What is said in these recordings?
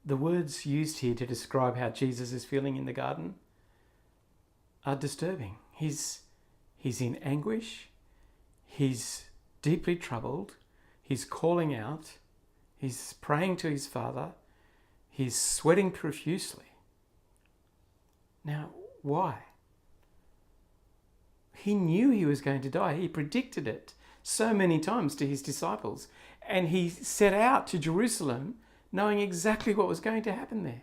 the words used here to describe how Jesus is feeling in the garden are disturbing. He's in anguish. He's deeply troubled. He's calling out. He's praying to his Father. He's sweating profusely. Now, why? He knew he was going to die. He predicted it so many times to his disciples. And he set out to Jerusalem knowing exactly what was going to happen there.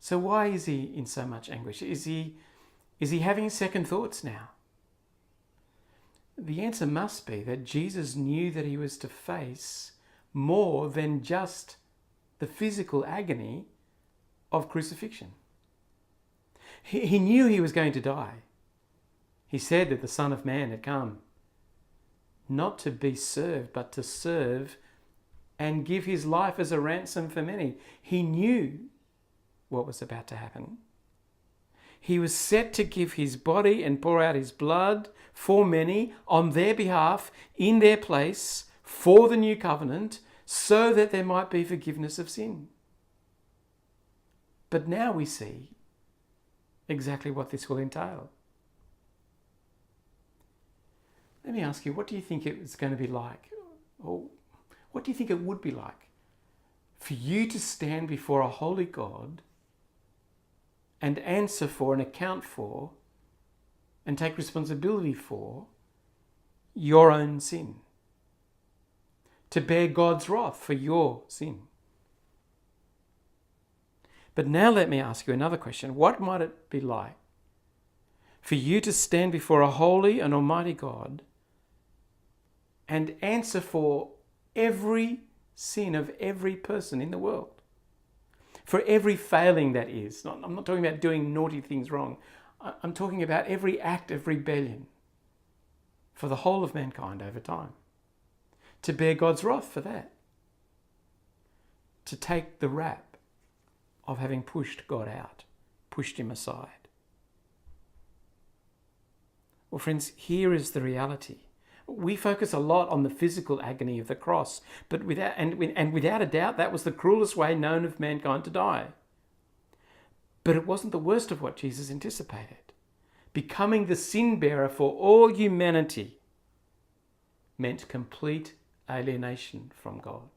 So why is he in so much anguish? Is he having second thoughts now? The answer must be that Jesus knew that he was to face more than just the physical agony of crucifixion. He knew he was going to die. He said that the Son of Man had come not to be served, but to serve and give his life as a ransom for many. He knew what was about to happen. He was set to give his body and pour out his blood for many on their behalf, in their place, for the new covenant, so that there might be forgiveness of sin. But now we see exactly what this will entail. Let me ask you, what do you think it's going to be like? Or what do you think it would be like for you to stand before a holy God and answer for and account for and take responsibility for your own sin? To bear God's wrath for your sin. But now let me ask you another question. What might it be like for you to stand before a holy and almighty God and answer for every sin of every person in the world? For every failing that is. I'm not talking about doing naughty things wrong. I'm talking about every act of rebellion for the whole of mankind over time. To bear God's wrath for that. To take the rap of having pushed God out, pushed him aside. Well, friends, here is the reality. We focus a lot on the physical agony of the cross, but without a doubt, that was the cruelest way known of mankind to die. But it wasn't the worst of what Jesus anticipated. Becoming the sin bearer for all humanity meant complete alienation from God.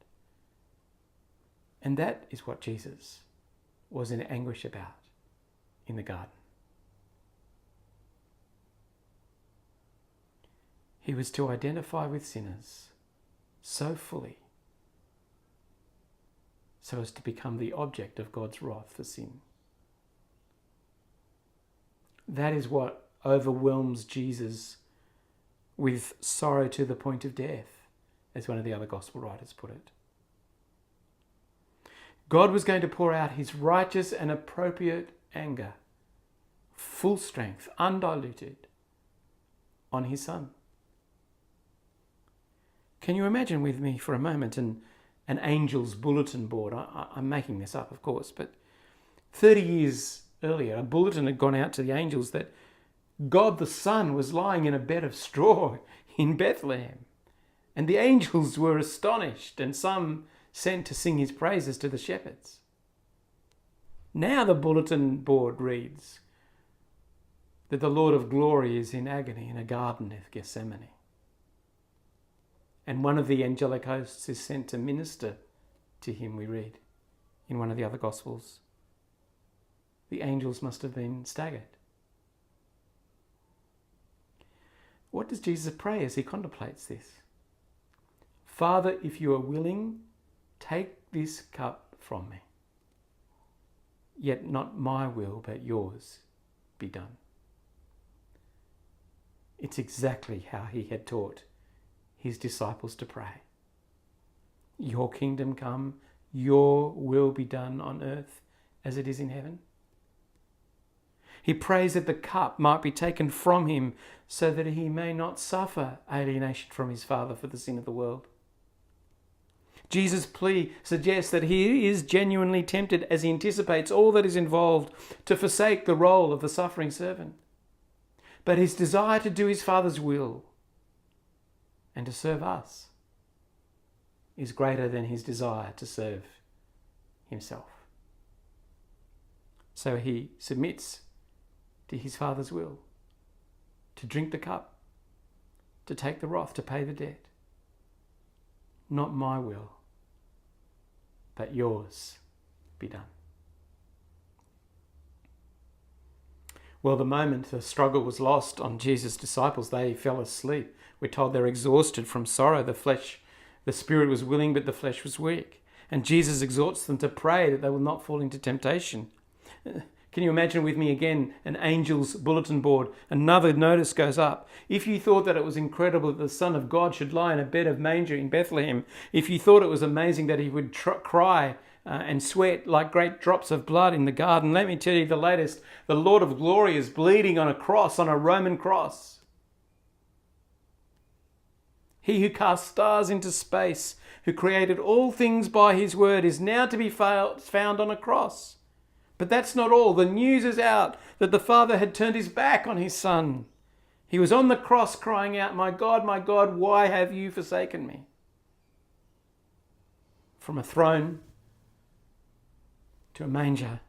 And that is what Jesus was in anguish about in the garden. He was to identify with sinners so fully so as to become the object of God's wrath for sin. That is what overwhelms Jesus with sorrow to the point of death, as one of the other gospel writers put it. God was going to pour out his righteous and appropriate anger, full strength, undiluted, on his Son. Can you imagine with me for a moment an angel's bulletin board? I'm making this up, of course, but 30 years earlier, a bulletin had gone out to the angels that God the Son was lying in a bed of straw in Bethlehem. And the angels were astonished, and some sent to sing his praises to the shepherds. Now the bulletin board reads that the Lord of glory is in agony in a garden of Gethsemane. And one of the angelic hosts is sent to minister to him, we read in one of the other Gospels. The angels must have been staggered. What does Jesus pray as he contemplates this? Father, if you are willing, take this cup from me. Yet not my will, but yours be done. It's exactly how he had taught his disciples to pray. Your kingdom come, your will be done on earth as it is in heaven. He prays that the cup might be taken from him so that he may not suffer alienation from his Father for the sin of the world. Jesus' plea suggests that he is genuinely tempted as he anticipates all that is involved to forsake the role of the suffering servant. But his desire to do his Father's will and to serve us is greater than his desire to serve himself. So he submits to his Father's will, to drink the cup, to take the wrath, to pay the debt. Not my will, but yours be done. Well, the moment the struggle was lost on Jesus' disciples, they fell asleep. We're told they're exhausted from sorrow. The spirit was willing, but the flesh was weak. And Jesus exhorts them to pray that they will not fall into temptation. Can you imagine with me again an angel's bulletin board? Another notice goes up. If you thought that it was incredible that the Son of God should lie in a bed of manger in Bethlehem, if you thought it was amazing that he would cry and sweat like great drops of blood in the garden, let me tell you the latest. The Lord of glory is bleeding on a cross, on a Roman cross. He who cast stars into space, who created all things by his word, is now to be found on a cross. But that's not all. The news is out that the Father had turned his back on his Son. He was on the cross crying out, my God, why have you forsaken me? From a throne to a manger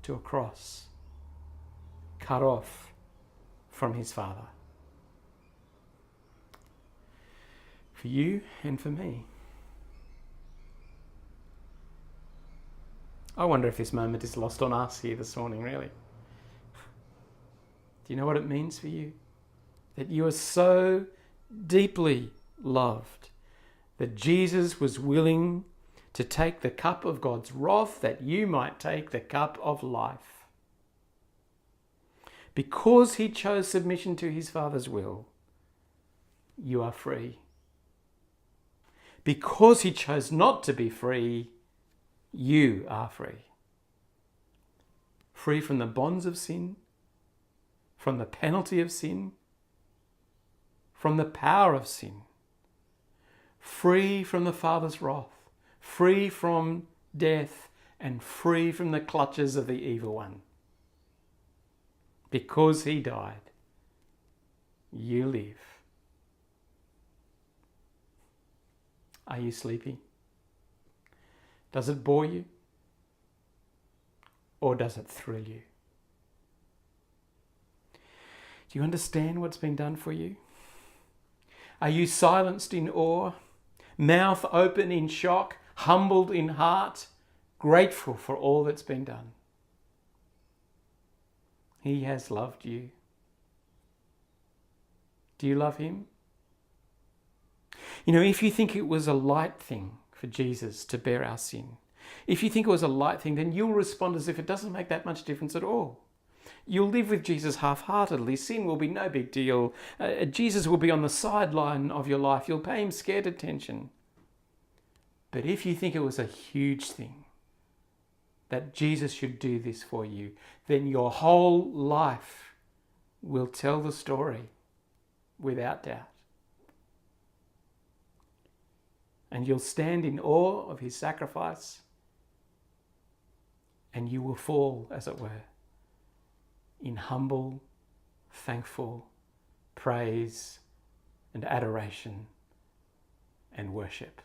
to a cross, cut off from his Father. For you and for me. I wonder if this moment is lost on us here this morning, really. Do you know what it means for you? That you are so deeply loved that Jesus was willing to take the cup of God's wrath that you might take the cup of life. Because he chose submission to his Father's will, you are free. Because he chose not to be free, you are free. Free from the bonds of sin, from the penalty of sin, from the power of sin. Free from the Father's wrath, free from death, and free from the clutches of the evil one. Because he died, you live. Are you sleepy? Does it bore you? Or does it thrill you? Do you understand what's been done for you? Are you silenced in awe, mouth open in shock, humbled in heart, grateful for all that's been done? He has loved you. Do you love him? You know, if you think it was a light thing for Jesus to bear our sin, if you think it was a light thing, then you'll respond as if it doesn't make that much difference at all. You'll live with Jesus half-heartedly. Sin will be no big deal. Jesus will be on the sideline of your life. You'll pay him scared attention. But if you think it was a huge thing that Jesus should do this for you, then your whole life will tell the story without doubt. And you'll stand in awe of his sacrifice, and you will fall, as it were, in humble, thankful praise and adoration and worship.